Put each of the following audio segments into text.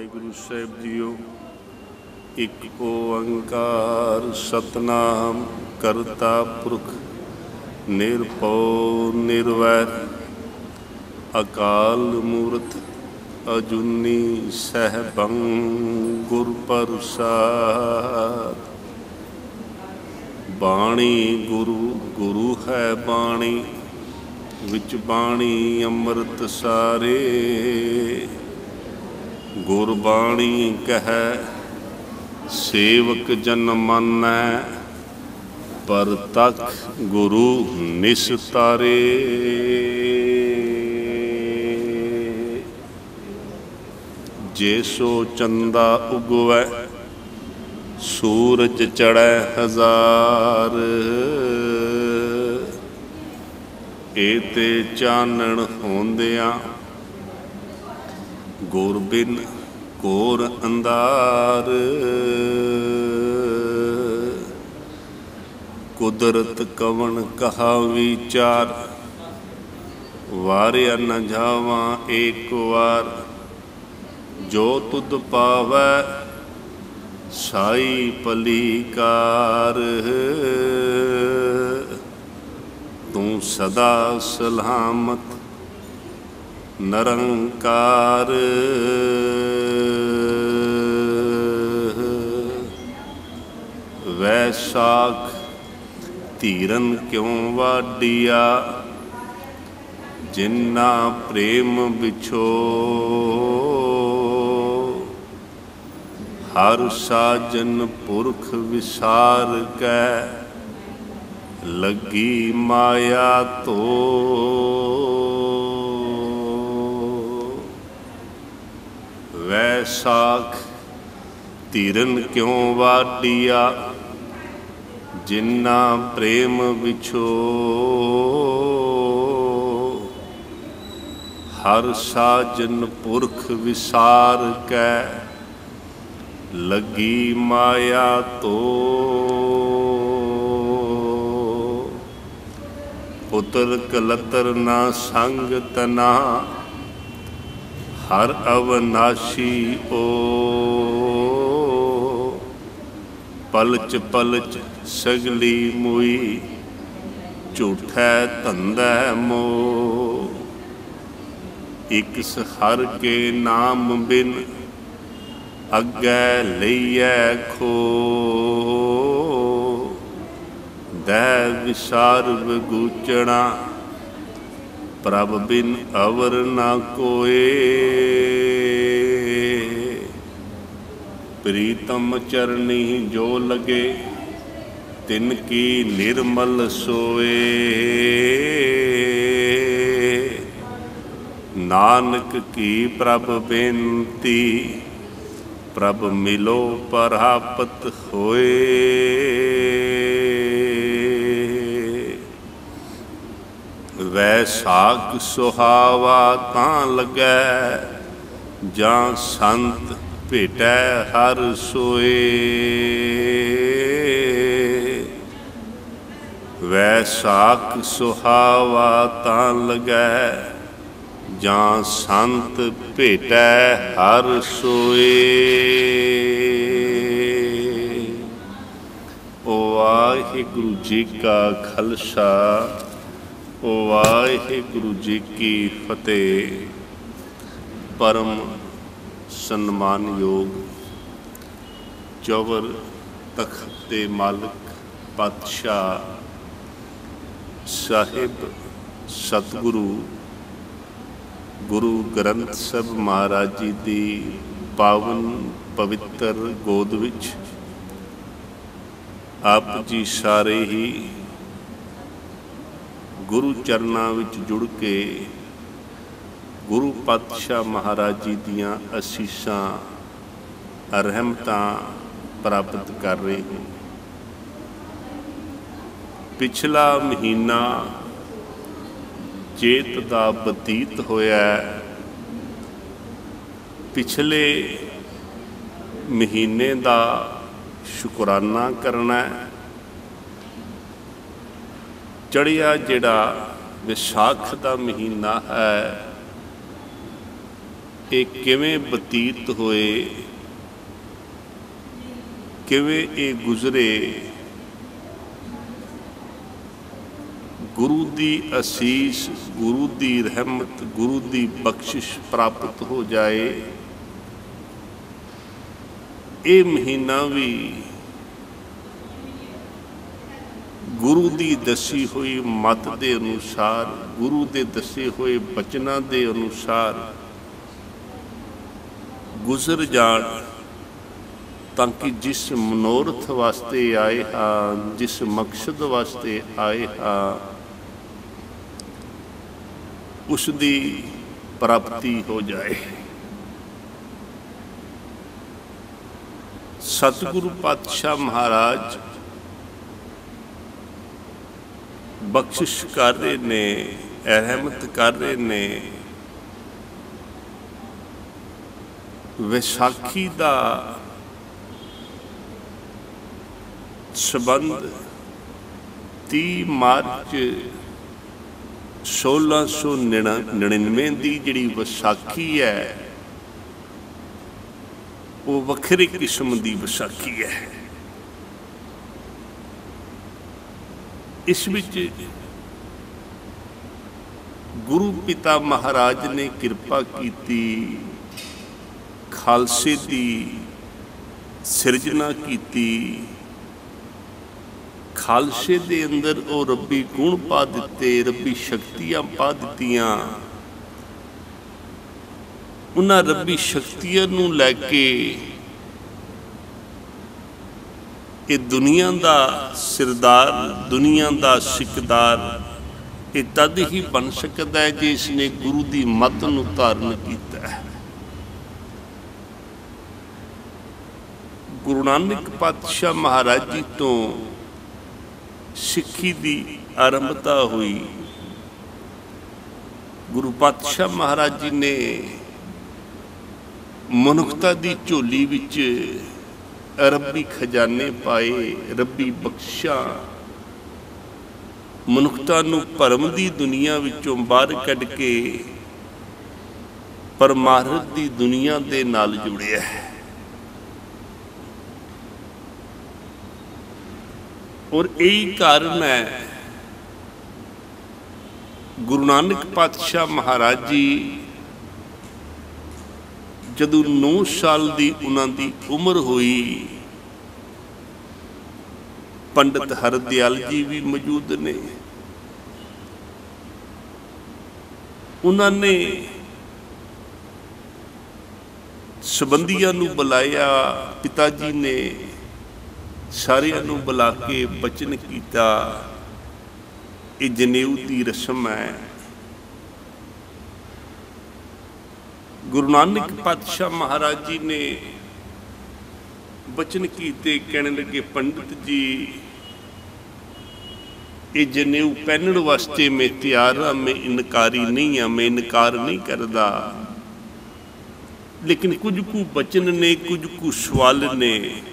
वाहिगुरु साहिब जीओ। एक ओंकार सतनाम करता पुरख निरभउ निर्वैर अकाल मूर्त अजूनी सहबं गुर प्रसाद। बाणी गुरु गुरु है बाणी विच बाणी अमृत सारे। गुरबाणी कह सेवक जन मानै पर तक गुरु निस्तारे। जैसो चंदा उगवै सूरज चढ़ै हजार। एते चानण होंदियां गुर बिन घोर अंधार। कुदरत कवन कहा विचार वारिया न जावां एक वार। जो तुद पावै साई पलीकार। तू सदा सलामत निरंकार। वैसाख धीरन क्यों वाडिया जिन्ना प्रेम बिछो। हर साजन पुरख विसार कै लगी माया तो। वैसाख धीरन क्यों वाडिया जिन्ना प्रेम बिछो। हर साजन पुरख विसार कै लगी माया तो। पुत्र कलतर ना संग तना हर अवनाशी ओ। पलच पलच सगली मुई झूठै धंधै मोह। इक हर के नाम बिन अग्गै लईयै खो। दै विसार विगूचना प्रभ बिन अवर ना कोए। प्रीतम चरनी जो लगे तिनकी निर्मल सोए। नानक की प्रभ बेनती प्रभ मिलो परापत होए। वैसाख सुहावा तां लगै जां संत भेटै हर सोए। वैसाख सुहावा तां लगै जां संत भेटै हर सोए। वाहिगुरु जी का खालसा वाहिगुरु जी की फतेह। परम सन्मानयोग चौवर तख्त दे मालिक पातशाह साहिब सतगुरु गुरु ग्रंथ साहिब महाराज जी की पावन पवित्र गोद विच आप जी सारे ही गुरु चरनां विच जुड़ के गुरु पातशाह महाराज जी दियां असीसां रहमतां प्राप्त कर रहे हैं। पिछला महीना चेत दा बतीत होया। पिछले महीने दा शुकराना करना। चढ़िया जिहड़ा विसाख दा महीना है ये किवें बतीत होए, किवें ये गुजरे, गुरु की असीस, गुरु की रहमत, गुरु की बख्शिश प्राप्त हो जाए। ये महीना भी गुरु की दसी हुई मत के अनुसार, गुरु के दसे हुए बचना के अनुसार गुजर जान, ताकि जिस मनोरथ वास्ते आए हाँ, जिस मकसद वास्ते आए हाँ, उसकी प्राप्ति हो जाए। सतगुरु पातशाह महाराज बख्शिश कर रहे ने, रहमत कर रहे ने। वैसाखी का संबंध 30 मार्च 1699 की जिहड़ी वैसाखी है, वो वखरे किस्म की वैसाखी है। इस विच गुरु पिता महाराज ने कृपा की, खालसे की सिरजना की, खालसे दे अंदर वो रब्बी गुण पा दिते, रब्बी शक्तियां पा दित्तियां। उन्हां रब्बी शक्तियां नूं लैके ये दुनिया का सिरदार, दुनिया का सिकदार ये तद ही बन सकता है जिसने गुरु की मत नूं धारण किया है। गुरु नानक पातशाह महाराज जी तो सिक्खी की आरंभता हुई। गुरु पातशाह महाराज जी ने मनुखता की झोली विच रब्बी खजाने पाए, रब्बी बख्शा, मनुखता नूं भरम की दुनिया विचों बाहर कढ़ के परमार्थ की दुनिया दे नाल जुड़िया है। और यही कारण है गुरु नानक पातशाह महाराज जी जदों 9 साल की उन्होंने उम्र हुई, पंडित हरदयाल जी भी मौजूद ने। उन्होंने संबंधियों नूं बुलाया, पिता जी ने सारियां नूं बुला के बचन किया। ये जनेऊ की रस्म है। गुरु नानक पातशाह महाराज जी ने बचन कीते, कहने लगे पंडित जी ये जनेऊ पहनण वास्ते मैं तैयार हाँ, मैं इनकारी नहीं हाँ, मैं इनकार नहीं करता। लेकिन कुछ कु बचन ने, कुछ कु सवाल ने,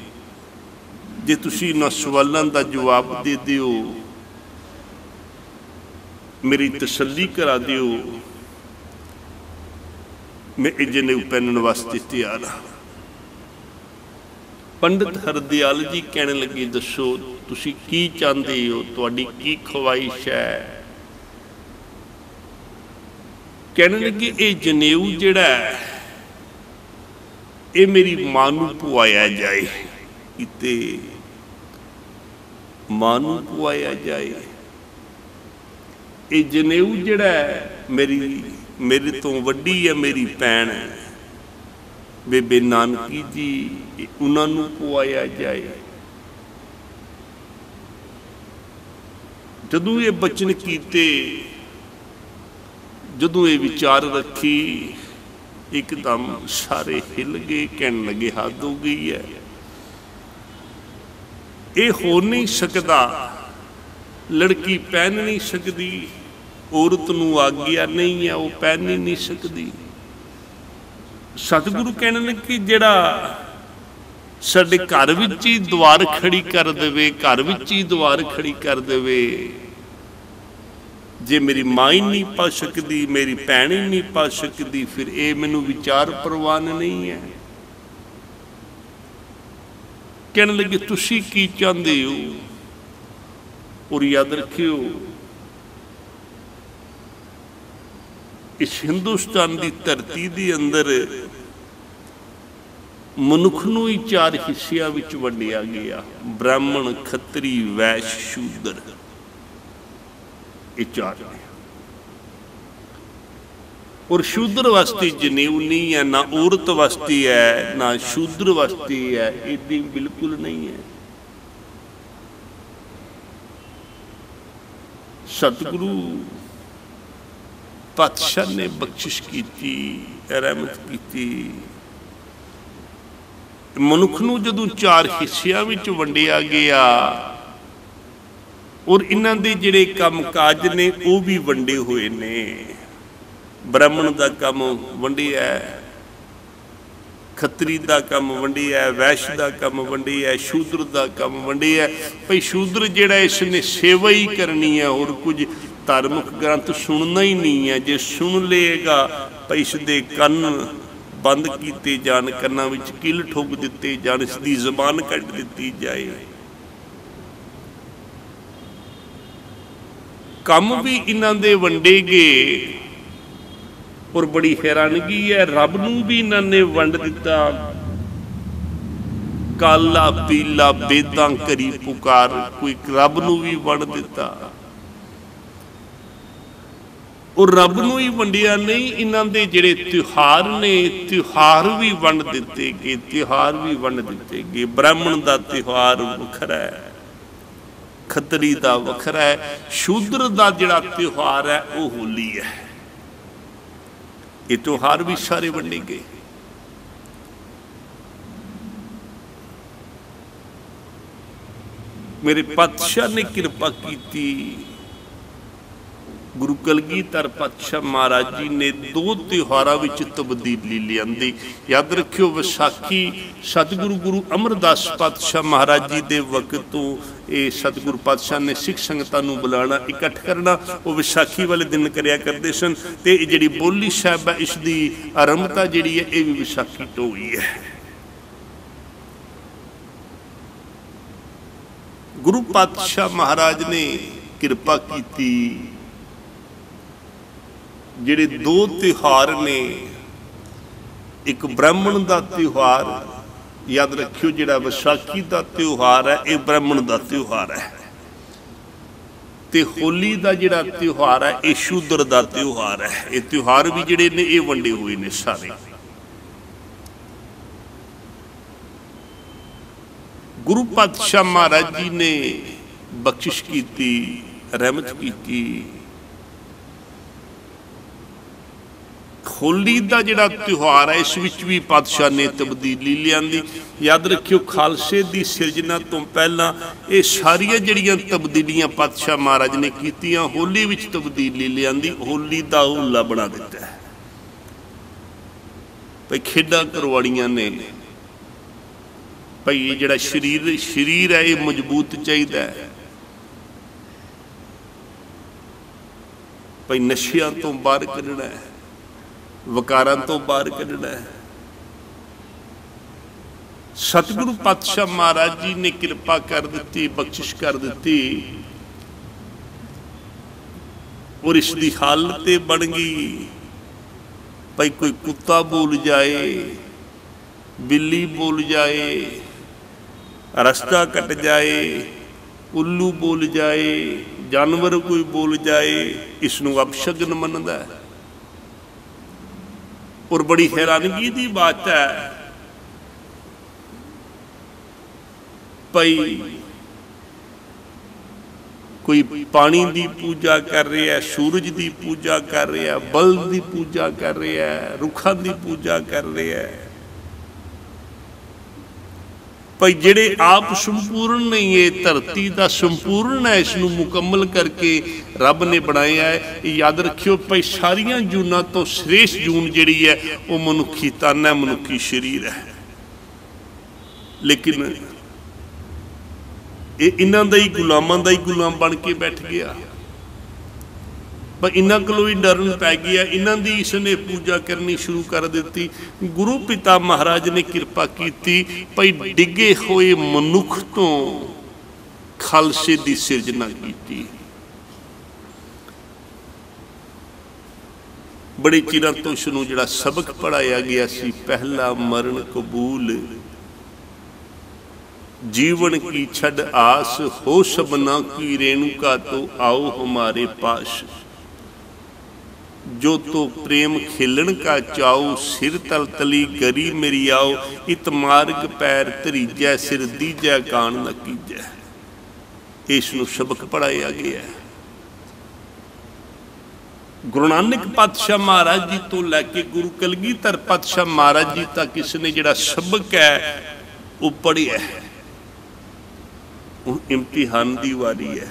जे तुसी इन्हां सवालों का जवाब दे दिओ, मेरी तसल्ली करा दिओ, मैं ये जनेऊ पहनने वास्ते तैयार हाँ। पंडित हरदयाल जी कहने लगे, दसो तुसी की चाहते हो, तुहाडी की ख्वाहिश है। कहने लगे ये जनेऊ जिहड़ा है ये मेरी मां नूं पवाया जाए, इते मां नूं पवाया जाए। ये जनेऊ जिहड़ा है मेरे तो वड्डी है मेरी भैन बेबे नानकी जी, उन्होंने पवाया जाए। जदों ये बचन कीते, जदों ये विचार रखी, एकदम सारे हिल गए, कहने लगे हद हो गई है, ये हो नहीं सकता, लड़की पहन नहीं सकती, औरत नूं आग्या नहीं है, वो पहन ही नहीं सकती। सतगुरु कहने लगे जिहड़ा साडे घर विच ही द्वार खड़ी कर देवे, घर विच ही द्वार खड़ी कर देवे, जे मेरी माँ ही नहीं पा सकती, मेरी भैन ही नहीं पा सकती, फिर ये मैनू विचार प्रवान नहीं है। कहने लगे तुसी की चाहते हो? और याद रखियो इस हिंदुस्तान की धरती के अंदर मनुख नूं ही 4 हिस्सियां विच वंडिया गया, ब्राह्मण, खत्तरी, वैश्य, शूद्र। ये 4 ने। और शूद्र वास्ते जनेऊ नहीं है, ना औरत वास्ते है, ना शूद्र वास्ते है, इदी बिल्कुल नहीं है। सतगुरु पातशाह ने बख्शिश की, रहमत की। मनुख नूं जदों 4 हिस्सियां विच वंडिया गया और इन्हां दे जिहड़े काम काज ने वो भी वंडे हुए ने। ब्राह्मण का काम वंडिया है, खत्तरी का काम वंडिया है, वैश्य का काम वंडिया है, शूद्र का काम वंडिया है। भाई शूद्र जिहड़ा इसने सेवा ही करनी है और कुछ धार्मिक ग्रंथ सुनना ही नहीं है। जे सुन लेगा भाई इसके कन बंद किए जान, कन्नां विच किल ठोक दिते जान, इसकी जबान कट दी जाए। काम भी इन्हां दे वंडे गए। और बड़ी हैरानगी है, रब नूं भी इन्होंने वंड दिता। काला पीला बेदां करी पुकार, कोई रब नूं भी वंड दिता। और रब नूं ही वंडिया नहीं, इन्हां दे जिहड़े त्योहार ने, त्योहार भी वंड दिते गए, त्योहार भी वंड दिते गए। ब्राह्मण का त्योहार वखरा है, खत्तरी का वखरा है, शूद्र का जिहड़ा त्योहार है वह होली है। ये त्योहार भी सारे वंडे गए। मेरे पातशाह ने कृपा की, गुरु कलगीधर पातशाह महाराज जी ने 2 त्योहारों विच तब्दीली लियांदी। याद रखियो विसाखी सतगुरु गुरु अमरदास पातशाह महाराज जी के वक्त तो ये सतगुरु पातशाह ने सिख संगतां नूं बुलाना, इकट्ठ करना, वो विसाखी वाले दिन करया करते सन। ते जिहड़ी बोली साहब है इसकी आरंभता जिहड़ी है ये भी विसाखी तो हुई है। गुरु पातशाह महाराज ने कृपा की, जिहड़े 2 त्योहार ने, एक ब्राह्मण का त्योहार, याद रखियो जिहड़ा विसाखी का त्योहार है ये ब्राह्मण का त्योहार है, ते होली का जिहड़ा त्योहार है ये शूद्र का त्योहार है। ये त्योहार भी जिहड़े ने ये वंडे हुए ने सारे। गुरु पातशाह महाराज जी ने बख्शिश की, रहमत की। होली का जिहड़ा त्योहार है इस विच भी पातशाह ने तब्दीली लियांदी। याद रखियो खालसे की सिरजना तो पहला ये सारिया जिहड़ियां तब्दीलियां पातशाह महाराज ने कीतियां, होली विच तब्दीली लियांदी, होली का होला बना दिता है। भाई खेडां करवाड़ियां ने, भाई ये जिहड़ा शरीर है ये मजबूत चाहिए है। भाई नशियां तो बाहर कढ़ना है, वकारां तो बाहर कढ़ना है। सतगुरु पातशाह महाराज जी ने कृपा कर दी, बख्शिश कर दी और इसकी हालत बन गई। भाई कोई कुत्ता बोल जाए, बिल्ली बोल जाए, रास्ता कट जाए, उल्लू बोल जाए, जानवर कोई बोल जाए, इसनूं अपशगन मनदा है। और बड़ी हैरानगी की बात है भाई कोई पानी की पूजा कर रहा है, सूरज की पूजा कर रहा है, बल की पूजा कर रहा है, रुखा की पूजा कर रहा है। भाई जिहड़े आप संपूर्ण नहीं है, धरती का संपूर्ण है, इसनूं मुकम्मल करके रब ने बनाया है। याद रखियो भाई सारिया जूना तो श्रेष्ठ जून जिहड़ी है वो मनुखी तन है, मनुखी शरीर है। लेकिन ये इन्हां दा ही गुलामां दा ही गुलाम बन के बैठ गया। पर इन्हां कोलों ही डरन पै गया, इन्हां दी इसने पूजा करनी शुरू कर दी। गुरु पिता महाराज ने किरपा की भाई डिगे हुए मनुख तो खालसे की सिरजना की। बड़े चिर तो इसनूं जिहड़ा सबक पढ़ाया गया सी, पहला मरण कबूल, जीवन की छड़ आस, हो सबना की रेणुका तो आओ हमारे पास, जो तो प्रेम खेलन का चाओ, सिर तल तली गरी मेरी आओ, इत मार्ग पैर धरीजै, सिर दीजै कान न कीजै। इसनूं सबक पढ़ाया गया है। गुरु नानक पातशाह महाराज जी तो लैके गुरु कलगीधर पातशाह महाराज जी तक इसने जिहड़ा सबक है वो पढ़िया है। हुण इम्तिहान की वारी है।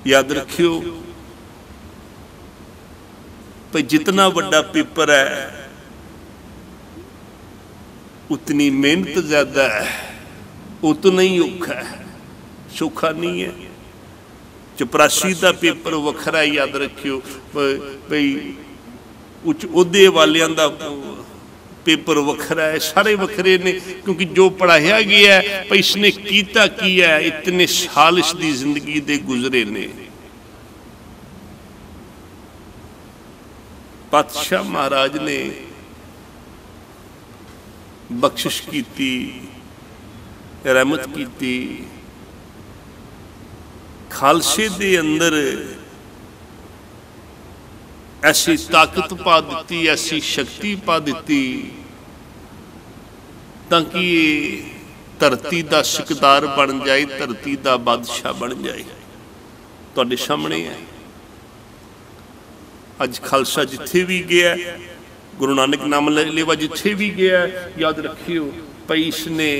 याद रखियो भाई जितना बड़ा पेपर है उतनी मेहनत ज्यादा है, उतना ही औखा है, सौखा नहीं है। चपरासी का पेपर वखरा है, याद रखियो भाई उच्च ओहदे वालियां दा पेपर वखरा है, सारे वखरे ने, क्योंकि जो पढ़ाया गया है भाई इसने कीता की है, इतने साल इसकी जिंदगी दे गुजरे ने। पातशाह महाराज ने बख्शिश की, रहमत की, खालसे दे अंदर ऐसी ताकत पा दी, ऐसी शक्ति पा दी ताकि धरती का सिकदार बन जाए, धरती का बादशाह बन जाए। तुहाडे सामने है अज खालसा जिथे भी गया, गुरु नानक नाम लेवा जिथे भी गया, याद रखियो भाई इसने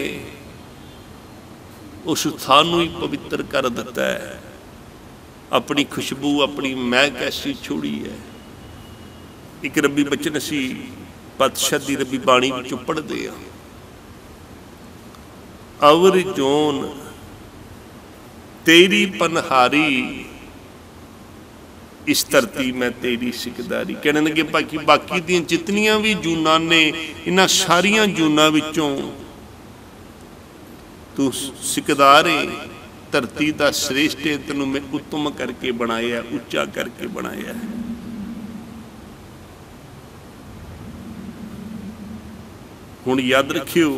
उस स्थान ही पवित्र कर दिता है। अपनी खुशबू, अपनी महक ऐसी छोड़ी है। एक रब्बी बचन असी पातशाह दी रब्बी बाणी विचों पढ़दे आ, अवर जोन तेरी पनहारी, इस धरती में तेरी सिकदारी। कहने लगे बाकी दी जितनियां भी जूना ने, इन्हां सारियां जूना विचों तू सिकदार है, धरती का श्रेष्ठ है, तेनों मैं उत्तम करके बनाया, उच्चा करके बनाया है। हुण याद रखियो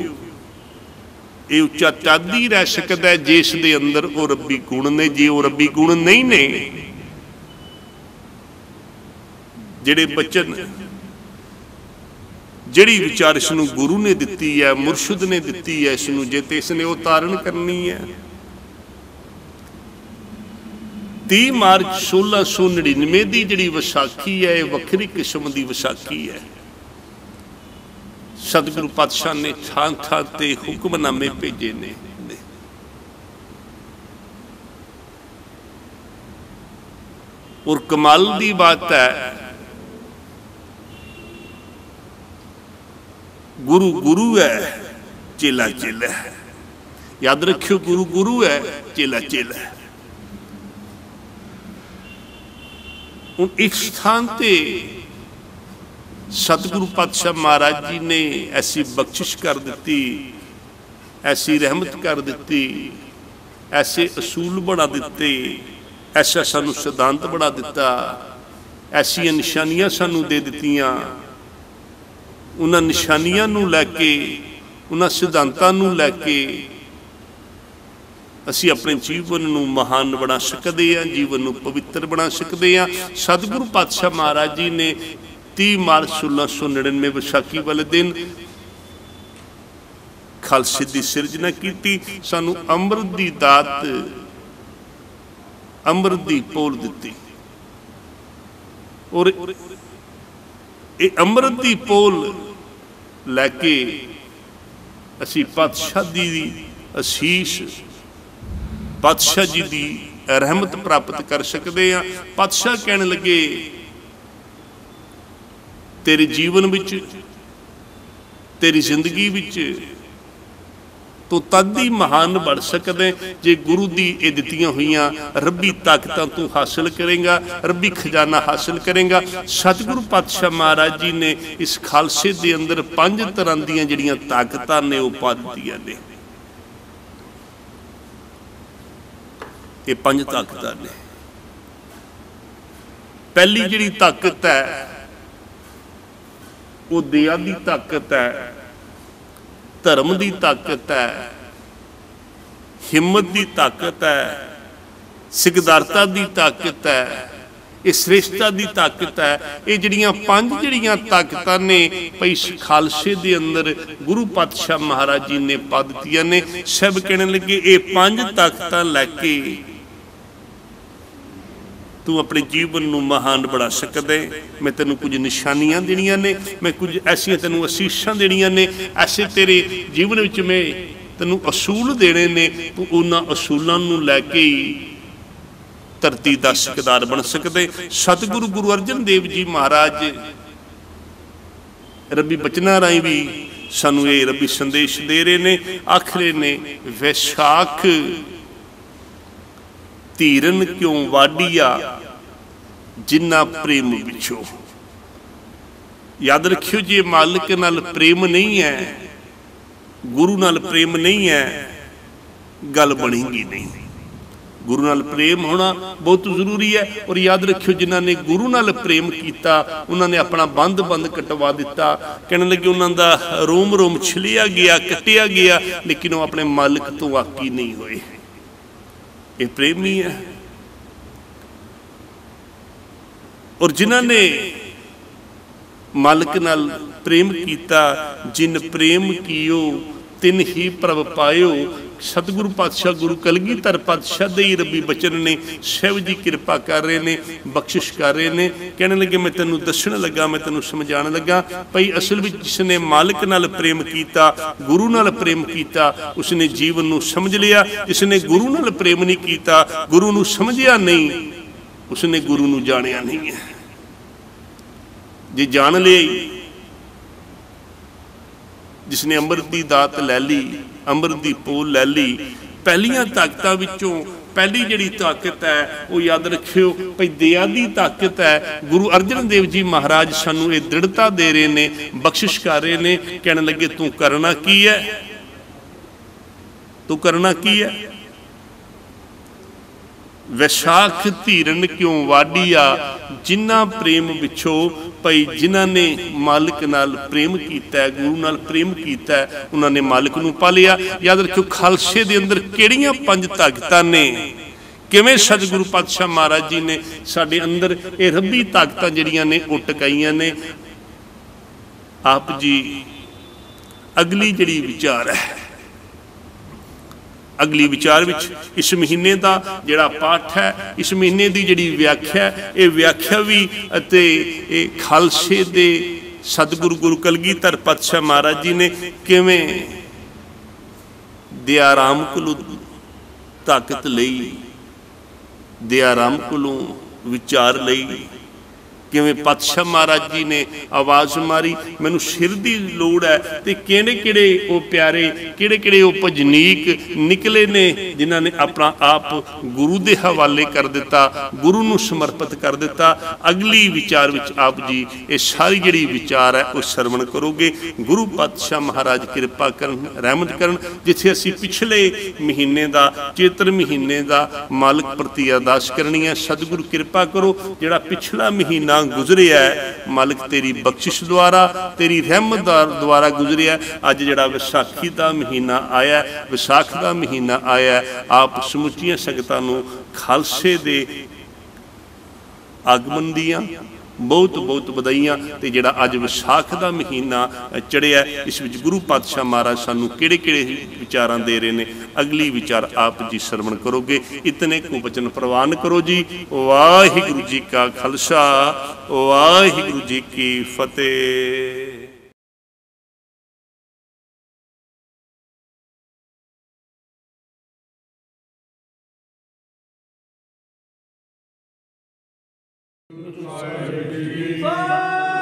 ये उच्चा तद ही रह सकता है जिस दे अंदर वो रब्बी गुण ने। जे वो रब्बी गुण नहीं ने, जिहड़े बचन जिहड़ी विचार इसनूं गुरु ने दिती है, मुरशद ने दिती है इसनूं, जे ते इसने वो धारण करनी है। 30 मार्च 1699 की जिहड़ी विसाखी है, वखरी किस्म की विसाखी है। सतगुरु पातशाह ने थां थां ते हुक्मनामे भेजे ने। और कमाल की बात है, गुरु गुरु है, चेला चेला है। याद रखियो गुरु गुरु है, चेला चेला है। हुण इस स्थान ते सतगुरु पातशाह महाराज जी ने ऐसी बख्शिश कर दी, ऐसी रहमत कर दी, ऐसे असूल बना दिते, ऐसा सानू सिद्धांत बना दिता, ऐसिया निशानियां सानू दे दित्तियां। उन्हां निशानियां नूं लैके, उन्हां सिद्धांतां नूं लैके असी अपने जीवन नूं महान बना सकते हैं, जीवन नूं पवित्र बना सकते हैं। सतगुरु पातशाह महाराज जी ने 30 मार्च 1699 विसाखी वाले दिन खालसे की सिरजना की, सानू अमृत की दात, अमृत की पोल दी। और ये अमृत की पोल लैके असी पातशाह दी असीस, पातशाह जी की रहमत प्राप्त कर सकते हैं। पातशाह कहने लगे तेरे जीवन विच, तेरी जिंदगी विच तो तद ही महान बन सकते जे गुरु दी ये दित्तियां हुईयां रब्बी ताकतां तू हासिल करेगा, रब्बी खजाना हासिल करेगा। सतगुरु पातशाह महाराज जी ने इस खालसे दे अंदर 5 तरह दीयां जिहड़ियां ताकतां ने वो पा दित्तियां ने। ये 5 ताकतां ने। पहली जिहड़ी ताकत है वो दया दी ताकत है, धर्म की ताकत है, हिम्मत की ताकत है, सिकदारता की ताकत है, ये श्रेष्ठता की ताकत है। ये जिहड़ियां 5 जिहड़ियां ताकतां ने पई खालसे दे अंदर गुरु पातशाह महाराज जी ने पा दित्तियां ने। सब कहने लगे ये 5 ताकतां लैके तू अपने जीवन को महान बना सकते। मैं तेनों कुछ निशानियां देनियां ने, मैं कुछ ऐसियां तेनों असीसां देनियां ने, ऐसे तेरे जीवन विच मैं तेनों असूल देने ने। तू उन्हां असूलों नूं लैके ही धरती दा सिकदार बन सकते। सतगुरु गुरु अर्जन देव जी महाराज रब्बी बचनां राहीं भी सानूं ये रब्बी संदेश दे रहे ने। आख रहे ने वैशाख धीरन क्यों वाडिया जिन्ना प्रेम विछो। याद रखियो जी मालिक नाल प्रेम नहीं है, गुरु नाल प्रेम नहीं है, गल बनेगी नहीं। गुरु नाल प्रेम होना बहुत जरूरी है। और याद रखियो जिन्हों ने गुरु नाल प्रेम किया उन्होंने अपना बंद बंद कटवा दिता। कहने लगे उन्हों का रोम रोम छिलिया गया, कटिया गया, लेकिन वो अपने मालिक तो वाकी नहीं होए। ये प्रेम ही है। और जिन्हों ने मालिक नाल प्रेम किया, जिन प्रेम कियो तिन ही प्रभ पायो। सतगुरु पातशाह गुरु कलगीधर पातशाह दे ही रब्बी बचन ने शिव जी कृपा कर रहे ने, बख्शिश कर रहे ने। कहने लगे मैं तेनों दसण लगा, मैं तेनों समझाने लगा भाई असल में जिसने मालिक नाल प्रेम किया, गुरु नाल प्रेम किया, उसने जीवन नूं समझ लिया। जिसने गुरु नाल प्रेम नहीं किया, गुरु नूं समझिया नहीं, उसने गुरु नूं जानिया नहीं है। जे जान लिया, जिसने अमृत की दात लै ली, अमृत की पोल लै ली, पहलियां ताकतां विचों पहली जिहड़ी ताकत है वो याद रखियो भाई दया की ताकत है। गुरु अर्जन देव जी महाराज सानू ये दृढ़ता दे रहे ने, बख्शिश कर रहे ने। कहने लगे तू करना की है, तू करना की है। वैशाख धीरन क्यों वाडिया जिन्ना प्रेम विछो। भाई जिन्हों ने मालिक नाल प्रेम किया, गुरु नाल प्रेम किया, उन्होंने मालिक नूं पा लिया। याद रखियो खालसे दे अंदर किहड़ियां 5 ताकतां ने, किवें सतगुरु पातशाह महाराज जी ने साडे अंदर ये रब्बी ताकतां जिहड़ियां ने वो टकाईयां ने। आप जी अगली जिहड़ी विचार है, अगली विचार विच इस महीने का जिहड़ा पाठ है, इस महीने की जिहड़ी व्याख्या है, ये व्याख्या भी अते खालसे दे सतगुरु गुरु कलगीधर पातशाह महाराज जी ने किवें दयाराम कोलों ताकत लई, दयाराम कोलों विचार लई, किवें पातशाह महाराज जी ने आवाज़ मारी मैनू सिर की लोड़ है। तो किहड़े किहड़े वो प्यारे, किहड़े किहड़े वो भजनीक निकले ने जिन्हों ने अपना आप गुरु के हवाले कर दिता, गुरु नूं समर्पित कर दिता। अगली विचार विच आप जी ये सारी जिहड़ी विचार है वो सरवण करोगे। गुरु पातशाह महाराज कृपा करन, रहमत करन। जिथे असीं पिछले महीने का चेतर महीने का मालिक प्रति अरदास करनी है, सतगुरु कृपा करो जिहड़ा पिछला महीना गुजरिया है मालिक तेरी बख्शिश द्वारा, तेरी रहमत द्वारा गुजरिया। अज जिहड़ा विसाखी का महीना आया, विसाख का महीना आया, आप समुचिया संगतां नूं खालसे दे आगमन दियां बहुत बहुत बधाइयां। ते जिहड़ा अज विसाख का महीना चढ़िया, इस विच गुरु पातशाह महाराज सानू किहड़े किहड़े विचारां दे रहे ने, अगली विचार आप जी सरवण करोगे। इतने को वचन प्रवान करो जी। वाहिगुरू जी का खालसा, वाहिगुरू जी की फतेह। Fire!